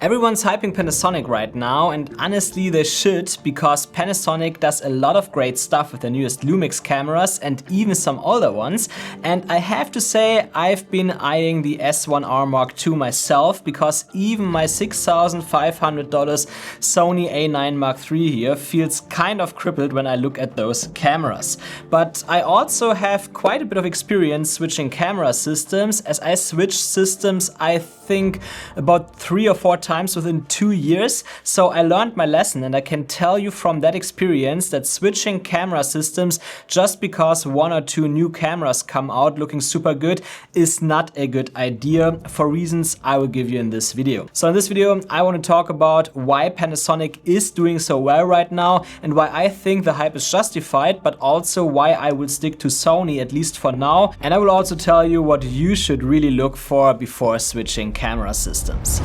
Everyone's hyping Panasonic right now, and honestly they should, because Panasonic does a lot of great stuff with the newest Lumix cameras and even some older ones. And I have to say, I've been eyeing the S1R Mark II myself, because even my $6,500 Sony A9 Mark III here feels kind of crippled when I look at those cameras. But I also have quite a bit of experience switching camera systems, as I switched systems I think about 3 or 4 times within 2 years. So I learned my lesson, and I can tell you from that experience that switching camera systems just because 1 or 2 new cameras come out looking super good is not a good idea, for reasons I will give you in this video. So in this video I want to talk about why Panasonic is doing so well right now and why I think the hype is justified, but also why I will stick to Sony at least for now. And I will also tell you what you should really look for before switching camera systems.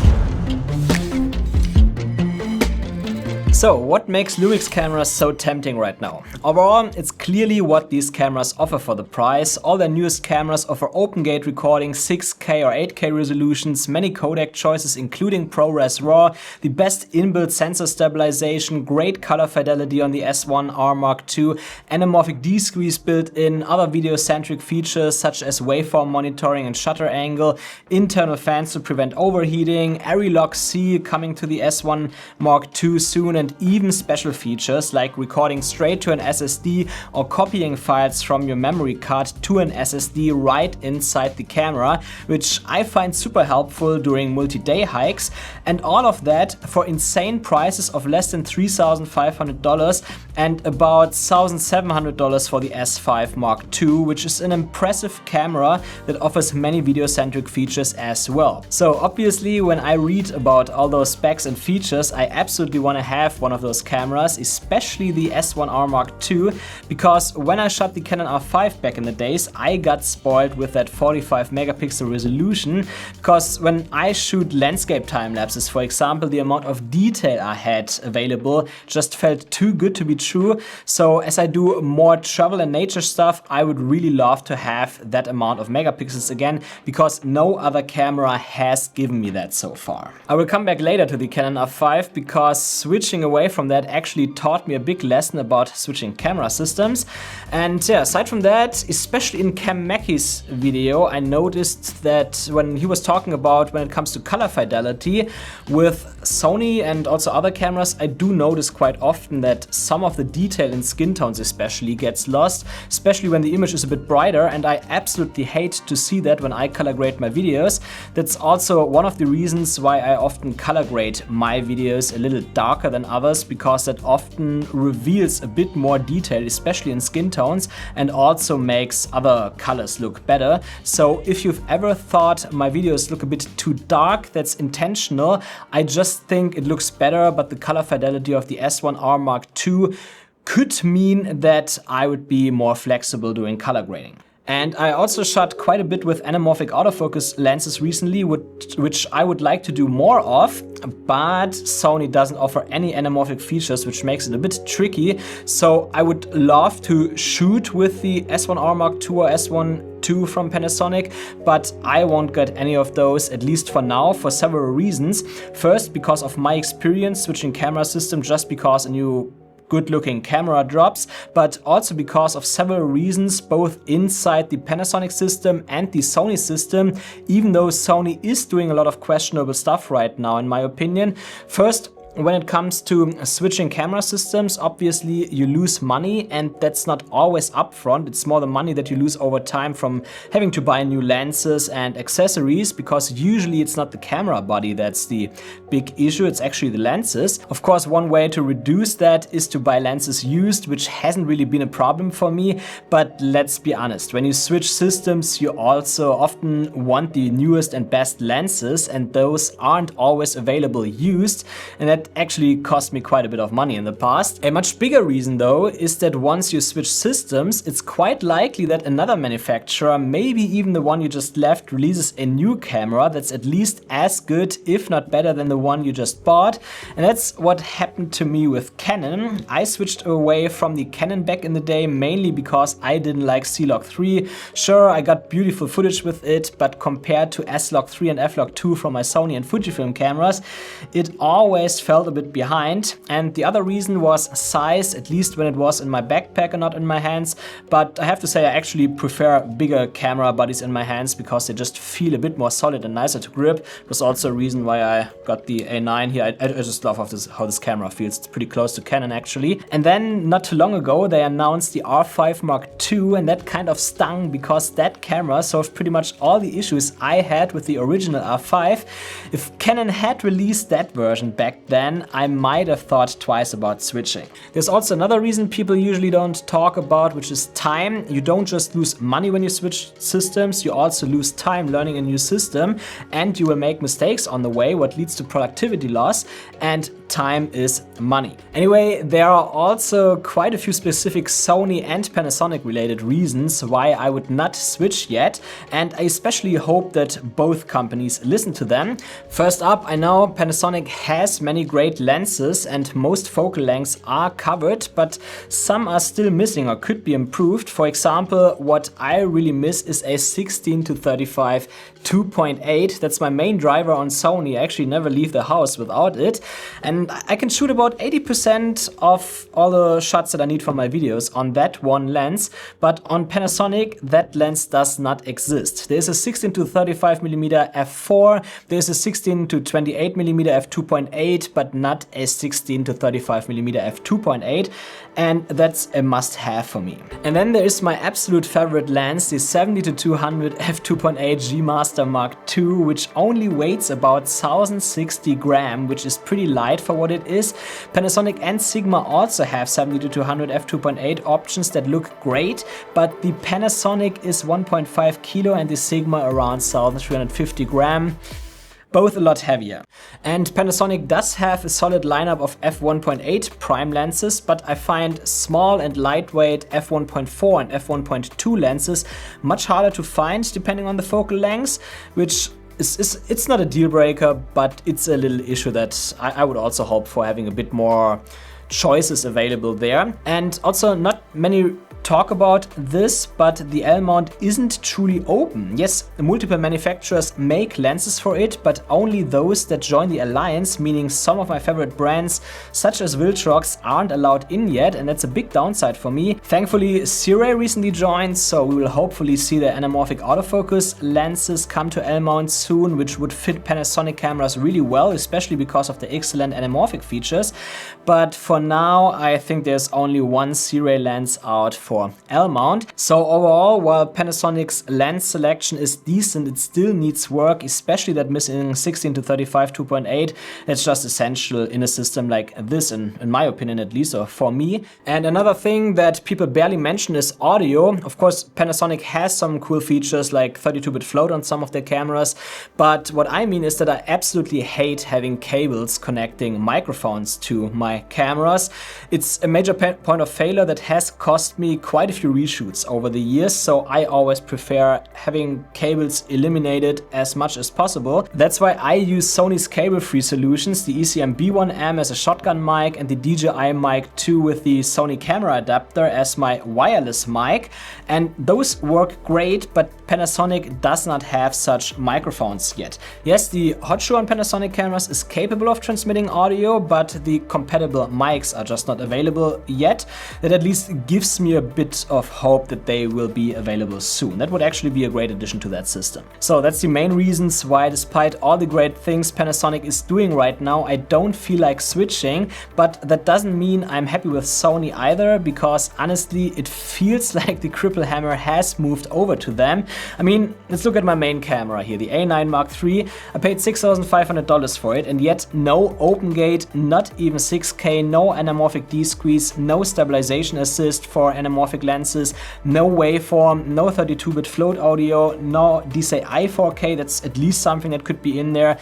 So, what makes Lumix cameras so tempting right now? Overall, it's clearly what these cameras offer for the price. All their newest cameras offer open gate recording, 6K or 8K resolutions, many codec choices including ProRes RAW, the best inbuilt sensor stabilization, great color fidelity on the S1R Mark II, anamorphic D-squeeze built in, other video-centric features such as waveform monitoring and shutter angle, internal fans to prevent overheating, Lock C coming to the S1 Mark II soon, and even special features like recording straight to an SSD or copying files from your memory card to an SSD right inside the camera, which I find super helpful during multi-day hikes, and all of that for insane prices of less than $3,500 and about $1,700 for the S5 Mark II, which is an impressive camera that offers many video-centric features as well. So obviously when I read about all those specs and features, I absolutely want to have one of those cameras, especially the S1R Mark II, because when I shot the Canon R5 back in the days, I got spoiled with that 45 megapixel resolution, because when I shoot landscape time lapses, for example, the amount of detail I had available just felt too good to be true. So as I do more travel and nature stuff, I would really love to have that amount of megapixels again, because no other camera has given me that so far. I will come back later to the Canon R5, because switching away from that actually taught me a big lesson about switching camera systems. And yeah, aside from that, especially in Cam Mackey's video, I noticed that when he was talking about when it comes to color fidelity with Sony and also other cameras, I do notice quite often that some of the detail in skin tones especially gets lost, especially when the image is a bit brighter, and I absolutely hate to see that when I color grade my videos. That's also one of the reasons why I often color grade my videos a little darker than others, because that often reveals a bit more detail, especially in skin tones, and also makes other colors look better. So if you've ever thought my videos look a bit too dark, that's intentional. I just think it looks better, but the color fidelity of the S1R Mark II could mean that I would be more flexible doing color grading. And I also shot quite a bit with anamorphic autofocus lenses recently, which I would like to do more of, but Sony doesn't offer any anamorphic features, which makes it a bit tricky. So I would love to shoot with the S1R Mark II or S1 II from Panasonic, but I won't get any of those, at least for now, for several reasons. First, because of my experience switching camera system just because a new good-looking camera drops, but also because of several reasons, both inside the Panasonic system and the Sony system, even though Sony is doing a lot of questionable stuff right now, in my opinion. First, when it comes to switching camera systems, obviously you lose money, and that's not always upfront. It's more the money that you lose over time from having to buy new lenses and accessories, because usually it's not the camera body that's the big issue, it's actually the lenses. Of course, one way to reduce that is to buy lenses used, which hasn't really been a problem for me, but let's be honest, when you switch systems, you also often want the newest and best lenses, and those aren't always available used, and that actually cost me quite a bit of money in the past. A much bigger reason though is that once you switch systems, it's quite likely that another manufacturer, maybe even the one you just left, releases a new camera that's at least as good, if not better than the one you just bought. And that's what happened to me with Canon. I switched away from the Canon back in the day, mainly because I didn't like C-Log 3. Sure, I got beautiful footage with it, but compared to S-Log 3 and F-Log 2 from my Sony and Fujifilm cameras, it always felt a bit behind. And the other reason was size, at least when it was in my backpack and not in my hands. But I have to say I actually prefer bigger camera bodies in my hands because they just feel a bit more solid and nicer to grip. It was also a reason why I got the A9 here. I just love how this camera feels. It's pretty close to Canon actually. And then not too long ago they announced the R5 Mark II, and that kind of stung because that camera solved pretty much all the issues I had with the original R5. If Canon had released that version back then, I might have thought twice about switching. There's also another reason people usually don't talk about, which is time. You don't just lose money when you switch systems, you also lose time learning a new system, and you will make mistakes on the way, what leads to productivity loss, and time is money. Anyway, there are also quite a few specific Sony and Panasonic related reasons why I would not switch yet, and I especially hope that both companies listen to them. First up, I know Panasonic has many great lenses and most focal lengths are covered, but some are still missing or could be improved. For example, what I really miss is a 16-35 2.8. That's my main driver on Sony. I actually never leave the house without it. And I can shoot about 80% of all the shots that I need for my videos on that one lens. But on Panasonic, that lens does not exist. There's a 16-35mm f4, there's a 16-28mm f2.8, but not a 16-35mm f2.8. And that's a must-have for me. And then there is my absolute favorite lens, the 70-200 f2.8 G Master Mark II, which only weighs about 1060 gram, which is pretty light for what it is. Panasonic and Sigma also have 70-200 f2.8 options that look great, but the Panasonic is 1.5 kilo and the Sigma around 1350 gram. Both a lot heavier. And Panasonic does have a solid lineup of f1.8 prime lenses, but I find small and lightweight f1.4 and f1.2 lenses much harder to find depending on the focal lengths, which it's not a deal breaker, but it's a little issue that I would also hope for having a bit more choices available there. And also not many talk about this, but the L mount isn't truly open. Yes, multiple manufacturers make lenses for it, but only those that join the alliance, meaning some of my favorite brands such as Viltrox aren't allowed in yet, and that's a big downside for me. Thankfully, Sirui recently joined, so we will hopefully see their anamorphic autofocus lenses come to L mount soon, which would fit Panasonic cameras really well, especially because of the excellent anamorphic features. But for now, I think there's only one Sirui lens out for L mount. So overall, while Panasonic's lens selection is decent, it still needs work, especially that missing 16-35 2.8. That's just essential in a system like this, in my opinion at least, or for me. And another thing that people barely mention is audio. Of course, Panasonic has some cool features like 32-bit float on some of their cameras, but what I mean is that I absolutely hate having cables connecting microphones to my cameras. It's a major point of failure that has cost me quite a few reshoots over the years, so I always prefer having cables eliminated as much as possible. That's why I use Sony's cable-free solutions, the ECM B1M as a shotgun mic and the DJI Mic 2 with the Sony camera adapter as my wireless mic, and those work great, but Panasonic does not have such microphones yet. Yes, the hot shoe on Panasonic cameras is capable of transmitting audio, but the compatible mics are just not available yet. That at least gives me a bit of hope that they will be available soon. That would actually be a great addition to that system. So that's the main reasons why, despite all the great things Panasonic is doing right now, I don't feel like switching, but that doesn't mean I'm happy with Sony either, because honestly it feels like the cripple hammer has moved over to them. I mean, let's look at my main camera here, the A9 Mark III. I paid $6,500 for it, and yet no open gate, not even 6K, no anamorphic D-squeeze, no stabilization assist for anamorphic lenses, no waveform, no 32-bit float audio, no DCI 4K, that's at least something that could be in there.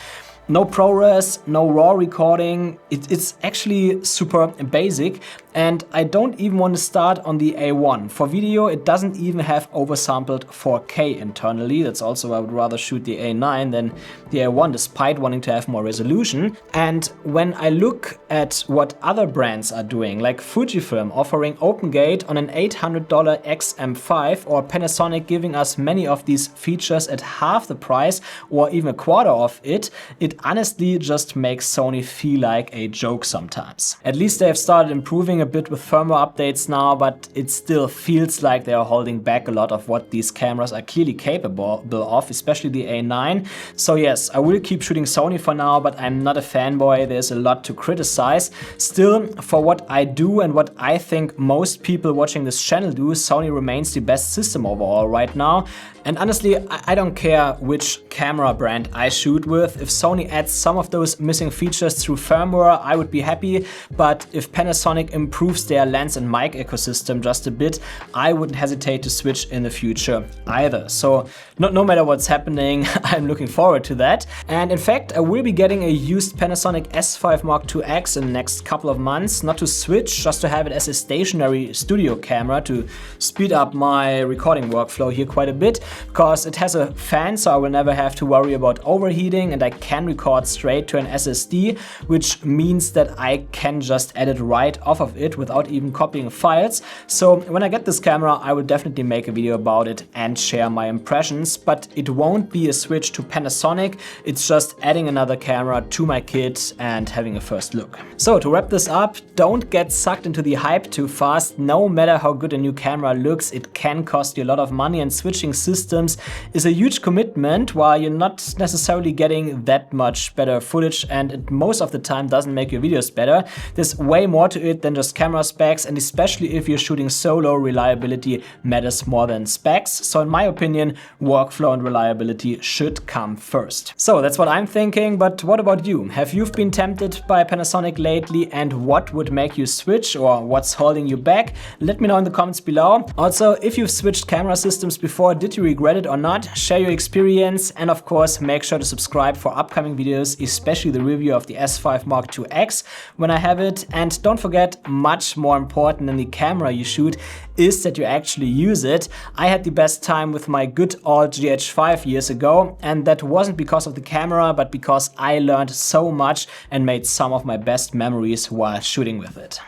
No ProRes, no RAW recording, it's actually super basic, and I don't even want to start on the A1. For video it doesn't even have oversampled 4K internally, that's also why I would rather shoot the A9 than the A1 despite wanting to have more resolution. And when I look at what other brands are doing, like Fujifilm offering OpenGate on an $800 XM5 or Panasonic giving us many of these features at half the price or even a quarter of it, it honestly just makes Sony feel like a joke sometimes. At least they have started improving a bit with firmware updates now, but it still feels like they are holding back a lot of what these cameras are clearly capable of, especially the A9. So yes, I will keep shooting Sony for now, but I'm not a fanboy, there's a lot to criticize. Still, for what I do and what I think most people watching this channel do, Sony remains the best system overall right now. And honestly, I don't care which camera brand I shoot with. If Sony adds some of those missing features through firmware, I would be happy. But if Panasonic improves their lens and mic ecosystem just a bit, I wouldn't hesitate to switch in the future either. So no matter what's happening, I'm looking forward to that. And in fact, I will be getting a used Panasonic S5 Mark II X in the next couple of months. Not to switch, just to have it as a stationary studio camera to speed up my recording workflow here quite a bit. Because it has a fan, so I will never have to worry about overheating, and I can record straight to an SSD, which means that I can just edit right off of it without even copying files. So when I get this camera, I will definitely make a video about it and share my impressions, but it won't be a switch to Panasonic, it's just adding another camera to my kit and having a first look. So to wrap this up, don't get sucked into the hype too fast. No matter how good a new camera looks, it can cost you a lot of money, and switching systems is a huge commitment while you're not necessarily getting that much better footage, and it most of the time doesn't make your videos better. There's way more to it than just camera specs, and especially if you're shooting solo, reliability matters more than specs. So in my opinion, workflow and reliability should come first. So that's what I'm thinking, but what about you? Have you been tempted by Panasonic lately, and what would make you switch, or what's holding you back? Let me know in the comments below. Also, if you've switched camera systems before, did you regret it or not? Share your experience, and of course make sure to subscribe for upcoming videos, especially the review of the S5 Mark II X when I have it. And don't forget, much more important than the camera you shoot is that you actually use it. I had the best time with my good old GH5 years ago, and that wasn't because of the camera, but because I learned so much and made some of my best memories while shooting with it.